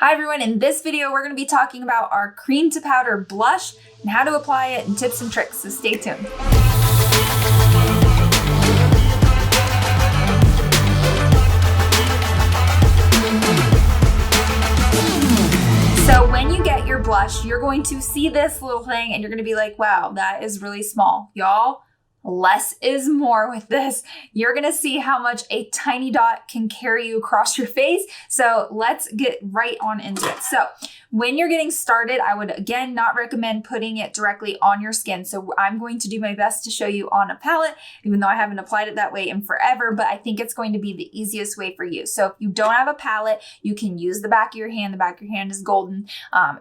Hi everyone, in this video we're going to be talking about our cream to powder blush and how to apply it and tips and tricks, so stay tuned. So when you get your blush, you're going to see this little thing and you're going to be like, wow, that is really small. Y'all, less is more with this. You're gonna see how much a tiny dot can carry you across your face. So let's get right on into it. So when you're getting started, I would again not recommend putting it directly on your skin. So I'm going to do my best to show you on a palette, even though I haven't applied it that way in forever, but I think it's going to be the easiest way for you. So if you don't have a palette, you can use the back of your hand. The back of your hand is golden.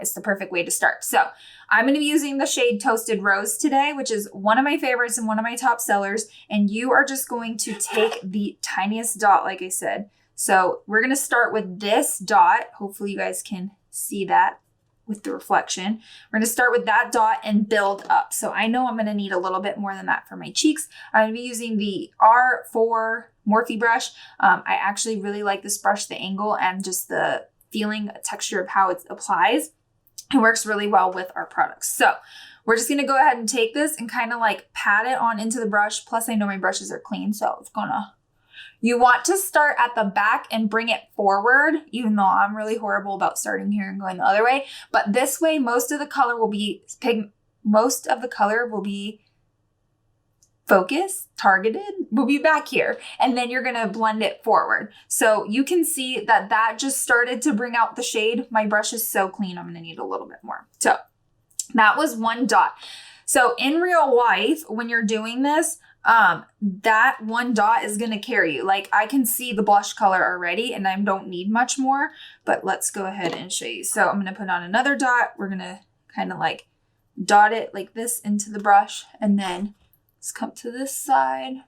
It's the perfect way to start. So I'm going to be using the shade Toasted Rose today, which is one of my favorites and one of my top sellers. And you are just going to take the tiniest dot, like I said. So we're going to start with this dot. Hopefully you guys can see that with the reflection. We're going to start with that dot and build up. So I know I'm going to need a little bit more than that for my cheeks. I'm going to be using the R4 Morphe brush. I actually really like this brush, the angle and just the feeling, texture of how it applies. It works really well with our products. So we're just gonna go ahead and take this and kind of like pat it on into the brush. Plus I know my brushes are clean, so it's you want to start at the back and bring it forward, even though I'm really horrible about starting here and going the other way. But this way, most of the color will be focused, targeted, will be back here. And then you're gonna blend it forward. So you can see that that just started to bring out the shade. My brush is so clean, I'm gonna need a little bit more. So that was one dot. So in real life, when you're doing this, that one dot is gonna carry you. Like I can see the blush color already and I don't need much more, but let's go ahead and show you. So I'm gonna put on another dot. We're gonna kind of like dot it like this into the brush and then let's come to this side.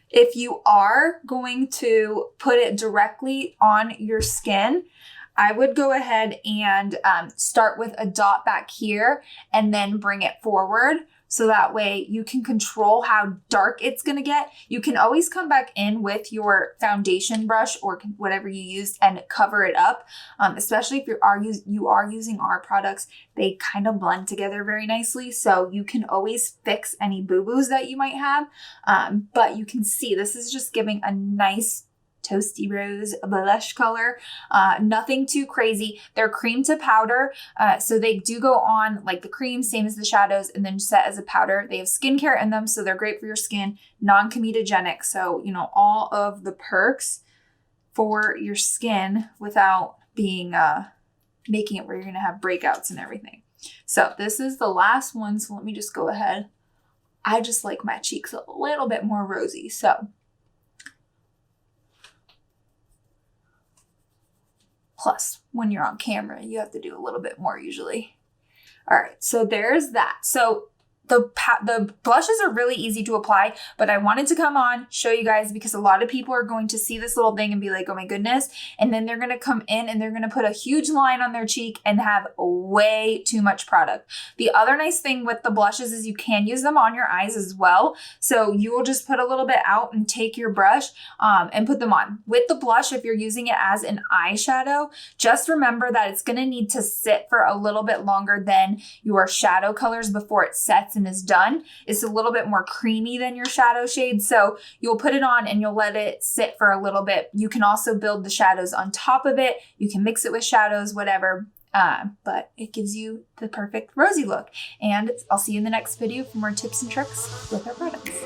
If you are going to put it directly on your skin, I would go ahead and start with a dot back here and then bring it forward. So that way you can control how dark it's gonna get. You can always come back in with your foundation brush or whatever you used and cover it up. Especially if you are using our products, they kind of blend together very nicely. So you can always fix any boo-boos that you might have. But you can see this is just giving a nice Toasty Rose blush color. Nothing too crazy. They're cream to powder. So they do go on like the cream, same as the shadows, and then set as a powder. They have skincare in them, so they're great for your skin. Non-comedogenic. So, you know, all of the perks for your skin without being, making it where you're going to have breakouts and everything. So this is the last one. So let me just go ahead. I just like my cheeks a little bit more rosy. So plus, when you're on camera, you have to do a little bit more usually. All right, so there's that. So the blushes are really easy to apply, but I wanted to come on, show you guys because a lot of people are going to see this little thing and be like, oh my goodness. And then they're going to come in and they're going to put a huge line on their cheek and have way too much product. The other nice thing with the blushes is you can use them on your eyes as well. So you will just put a little bit out and take your brush and put them on. With the blush, if you're using it as an eyeshadow, just remember that it's going to need to sit for a little bit longer than your shadow colors before it sets and is done. It's a little bit more creamy than your shadow shade. So you'll put it on and you'll let it sit for a little bit. You can also build the shadows on top of it. You can mix it with shadows, whatever. But it gives you the perfect rosy look. And I'll see you in the next video for more tips and tricks with our products.